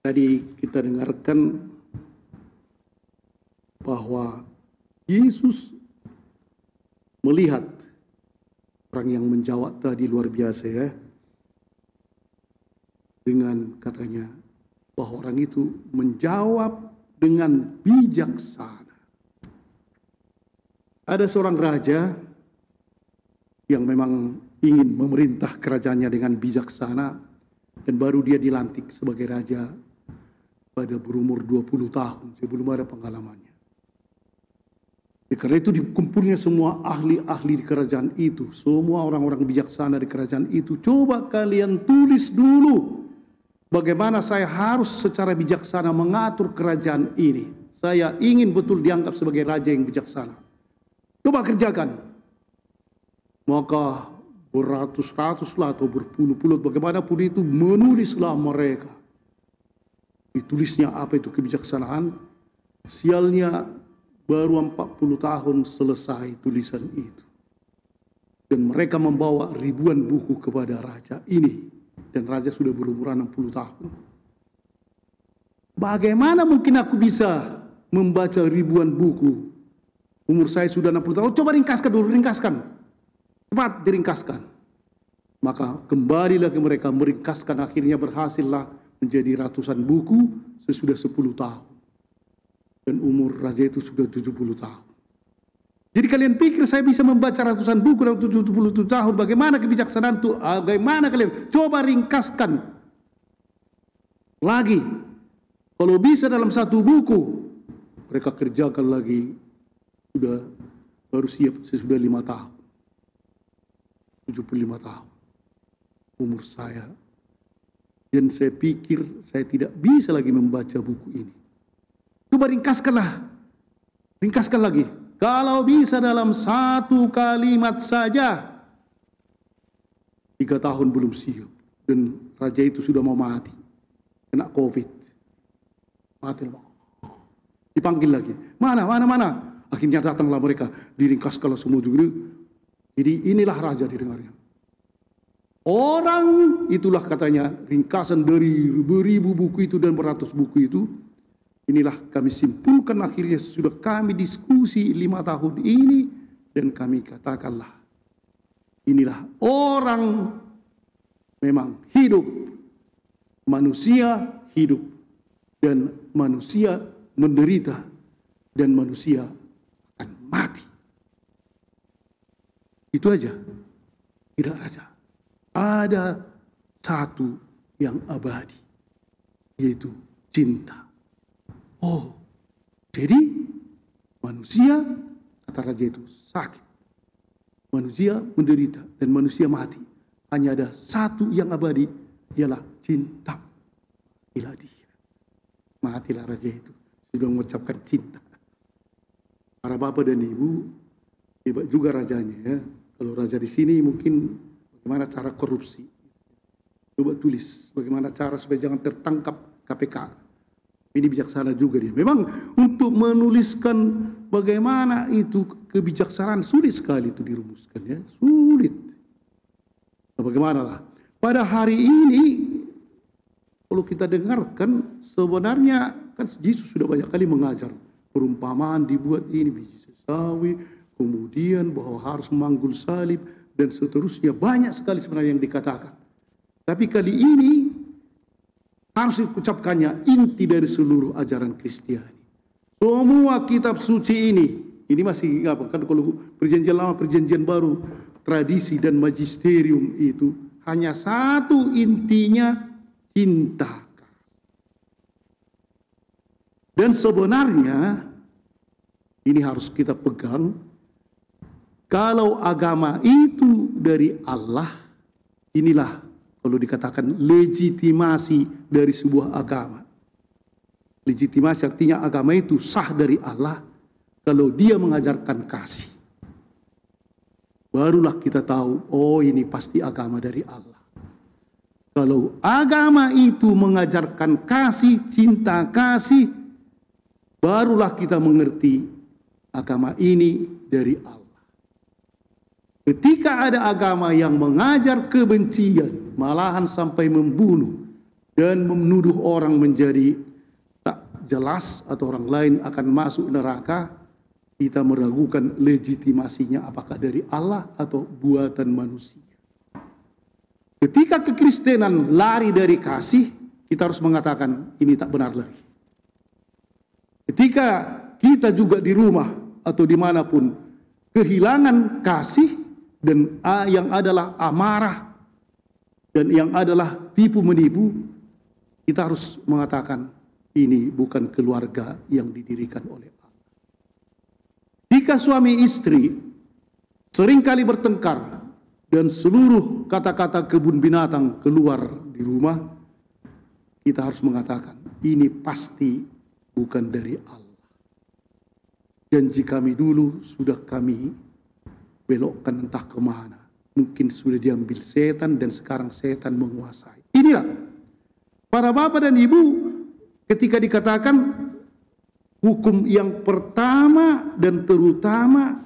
Tadi kita dengarkan bahwa Yesus melihat orang yang menjawab tadi luar biasa ya. Dengan katanya bahwa orang itu menjawab dengan bijaksana. Ada seorang raja yang memang ingin memerintah kerajaannya dengan bijaksana dan baru dia dilantik sebagai raja pada berumur 20 tahun sebelum ada pengalamannya. Karena itu dikumpulnya semua ahli-ahli di kerajaan itu, semua orang-orang bijaksana di kerajaan itu. Coba kalian tulis dulu bagaimana saya harus secara bijaksana mengatur kerajaan ini. Saya ingin betul dianggap sebagai raja yang bijaksana. Coba kerjakan. Maka beratus-ratus lah atau berpuluh-puluh bagaimanapun itu menulislah mereka. Ditulisnya apa itu kebijaksanaan. Sialnya baru 40 tahun selesai tulisan itu. Dan mereka membawa ribuan buku kepada raja ini. Dan raja sudah berumur 60 tahun. Bagaimana mungkin aku bisa membaca ribuan buku? Umur saya sudah 60 tahun. Coba ringkaskan dulu, ringkaskan. Cepat diringkaskan. Maka kembali lagi mereka meringkaskan, akhirnya berhasillah menjadi ratusan buku sesudah 10 tahun. Dan umur raja itu sudah 70 tahun. Jadi kalian pikir saya bisa membaca ratusan buku dalam 70 tahun. Bagaimana kebijaksanaan itu? Bagaimana kalian? Coba ringkaskan. Lagi. Kalau bisa dalam satu buku. Mereka kerjakan lagi. Sudah baru siap sesudah 5 tahun. 75 tahun. Umur saya. Dan saya pikir saya tidak bisa lagi membaca buku ini. Coba ringkaskanlah. Ringkaskan lagi. Kalau bisa dalam satu kalimat saja. 3 tahun belum siap. Dan raja itu sudah mau mati. Kena COVID. Mati. Dipanggil lagi. Mana. Akhirnya datanglah mereka. Diringkaskanlah semua juga. Jadi inilah raja didengarnya. Orang itulah katanya ringkasan dari beribu buku itu dan beratus buku itu. Inilah kami simpulkan akhirnya sudah kami diskusi 5 tahun ini. Dan kami katakanlah. Inilah orang memang hidup. Manusia hidup. Dan manusia menderita. Dan manusia akan mati. Itu aja. Tidak raja. Ada satu yang abadi. Yaitu cinta. Oh, jadi manusia, kata raja itu, sakit. Manusia menderita dan manusia mati. Hanya ada satu yang abadi, ialah cinta. Matilah dia. Matilah raja itu. Sudah mengucapkan cinta. Para bapak dan ibu, hebat juga rajanya ya. Kalau raja di sini mungkin bagaimana cara korupsi. Coba tulis bagaimana cara supaya jangan tertangkap KPK. Ini bijaksana juga dia. Memang untuk menuliskan bagaimana itu kebijaksanaan sulit sekali itu dirumuskan ya. Sulit. Nah, bagaimana lah. Pada hari ini kalau kita dengarkan sebenarnya kan Yesus sudah banyak kali mengajar. Perumpamaan dibuat ini biji sawi. Kemudian bahwa harus memanggul salib. Dan seterusnya banyak sekali sebenarnya yang dikatakan. Tapi kali ini harus diucapkannya inti dari seluruh ajaran Kristiani. Semua kitab suci ini masih apa kan kalau perjanjian lama, perjanjian baru, tradisi dan magisterium itu hanya satu intinya cinta. Dan sebenarnya ini harus kita pegang. Kalau agama itu dari Allah, inilah kalau dikatakan legitimasi dari sebuah agama. Legitimasi artinya agama itu sah dari Allah kalau dia mengajarkan kasih. Barulah kita tahu, oh ini pasti agama dari Allah. Kalau agama itu mengajarkan kasih, cinta kasih, barulah kita mengerti agama ini dari Allah. Ketika ada agama yang mengajar kebencian, malahan sampai membunuh, dan menuduh orang menjadi tak jelas atau orang lain akan masuk neraka, kita meragukan legitimasinya apakah dari Allah atau buatan manusia. Ketika kekristenan lari dari kasih, kita harus mengatakan ini tak benar lagi. Ketika kita juga di rumah atau dimanapun kehilangan kasih dan yang adalah amarah dan yang adalah tipu menipu, kita harus mengatakan ini bukan keluarga yang didirikan oleh Allah. Jika suami istri seringkali bertengkar dan seluruh kata-kata kebun binatang keluar di rumah, kita harus mengatakan ini pasti bukan dari Allah. Janji kami dulu sudah kami belokkan entah kemana. Mungkin sudah diambil setan dan sekarang setan menguasai. Inilah para bapak dan ibu, ketika dikatakan hukum yang pertama dan terutama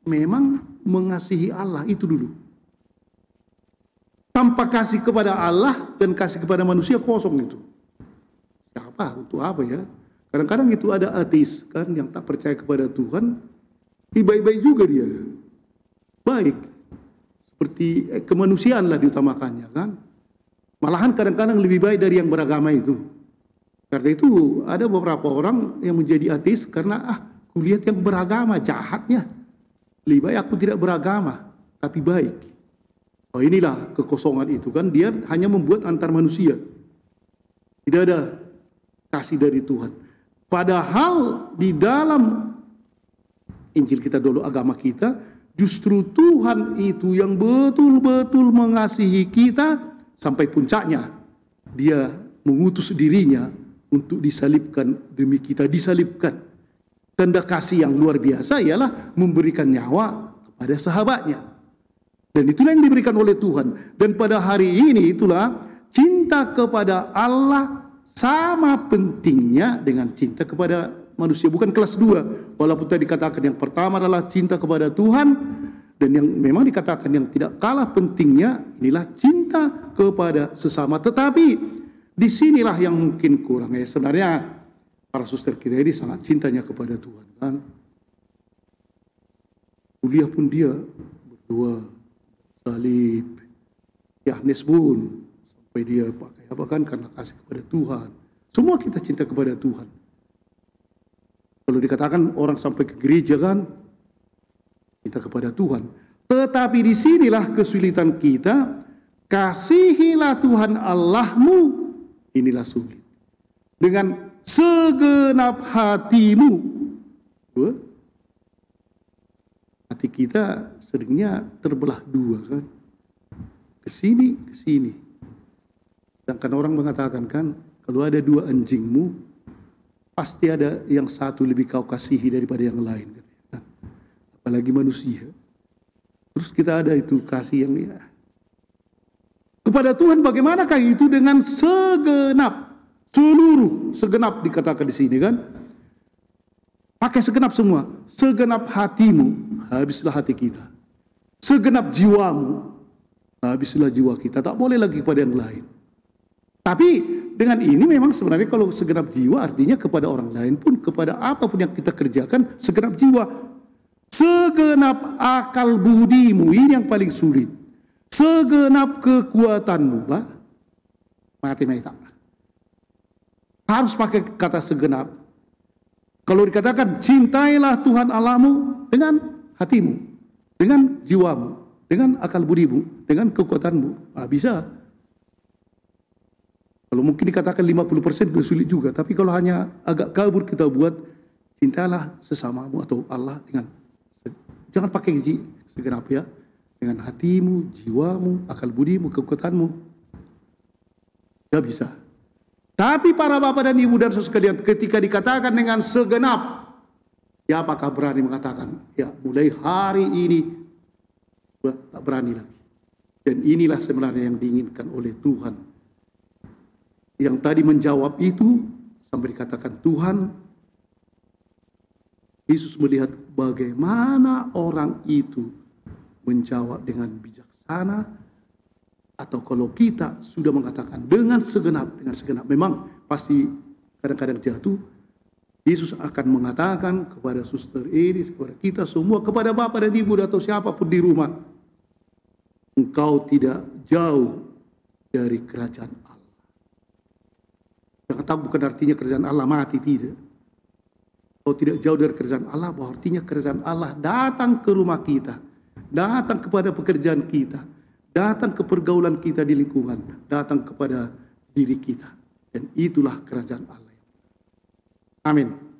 memang mengasihi Allah, itu dulu. Tanpa kasih kepada Allah dan kasih kepada manusia kosong itu. Siapa? Untuk apa ya? Kadang-kadang itu ada ateis kan yang tak percaya kepada Tuhan, baik-baik juga dia. Baik. Seperti kemanusiaan lah diutamakannya kan. Malahan kadang-kadang lebih baik dari yang beragama itu. Karena itu ada beberapa orang yang menjadi ateis karena kulihat yang beragama jahatnya. Lebih baik aku tidak beragama tapi baik. Oh, inilah kekosongan itu kan, dia hanya membuat antar manusia. Tidak ada kasih dari Tuhan. Padahal di dalam Injil kita dulu, agama kita, justru Tuhan itu yang betul-betul mengasihi kita sampai puncaknya. Dia mengutus dirinya untuk disalibkan demi kita, disalibkan. Tanda kasih yang luar biasa ialah memberikan nyawa kepada sahabatnya. Dan itulah yang diberikan oleh Tuhan. Dan pada hari ini itulah cinta kepada Allah sama pentingnya dengan cinta kepada manusia. Bukan kelas dua. Walaupun tadi dikatakan yang pertama adalah cinta kepada Tuhan. Dan yang memang dikatakan yang tidak kalah pentingnya inilah cinta kepada sesama. Tetapi disinilah yang mungkin kurang ya. Sebenarnya para suster kita ini sangat cintanya kepada Tuhan kan. Kuliah pun dia berdua salib, Yahnes pun sampai dia pakai apa kan karena kasih kepada Tuhan. Semua kita cinta kepada Tuhan. Kalau dikatakan orang sampai ke gereja kan cinta kepada Tuhan. Tetapi disinilah kesulitan kita. Kasihilah Tuhan Allahmu, inilah sulit. Dengan segenap hatimu. Hati kita seringnya terbelah dua kan. Ke sini. Sedangkan orang mengatakan kan, kalau ada dua anjingmu, pasti ada yang satu lebih kau kasihi daripada yang lain. Kan? Apalagi manusia. Terus kita ada itu kasih yang ya. Kepada Tuhan bagaimanakah itu dengan segenap, segenap dikatakan di sini kan. Pakai segenap semua. Segenap hatimu, habislah hati kita. Segenap jiwamu, habislah jiwa kita. Tak boleh lagi kepada yang lain. Tapi dengan ini memang sebenarnya kalau segenap jiwa artinya kepada orang lain pun, kepada apapun yang kita kerjakan, segenap jiwa. Segenap akal budimu, ini yang paling sulit. Segenap kekuatanmu, mati-mati. Harus pakai kata segenap. Kalau dikatakan cintailah Tuhan Allahmu dengan hatimu, dengan jiwamu, dengan akal budimu, dengan kekuatanmu. Bisa. Kalau mungkin dikatakan 50% sulit juga. Tapi kalau hanya agak kabur kita buat, cintalah sesamamu atau Allah dengan, jangan pakai segenap ya. Dengan hatimu, jiwamu, akal budimu, kekuatanmu. Ya bisa. Tapi para bapak dan ibu dan saudara sekalian, ketika dikatakan dengan segenap, siapakah berani mengatakan, ya mulai hari ini tak berani lagi. Dan inilah sebenarnya yang diinginkan oleh Tuhan. Yang tadi menjawab itu sampai dikatakan Tuhan, Yesus melihat bagaimana orang itu menjawab dengan bijaksana, Atau kalau kita sudah mengatakan dengan segenap, memang pasti kadang-kadang jatuh. Yesus akan mengatakan kepada suster ini, kepada kita semua, kepada bapak dan ibu atau siapapun di rumah, engkau tidak jauh dari kerajaan Allah. Jangan tahu bukan artinya kerajaan Allah mati, tidak. Engkau tidak jauh dari kerajaan Allah, bahwa artinya kerajaan Allah datang ke rumah kita, datang kepada pekerjaan kita, datang ke pergaulan kita di lingkungan, datang kepada diri kita. Dan itulah kerajaan Allah. Amin.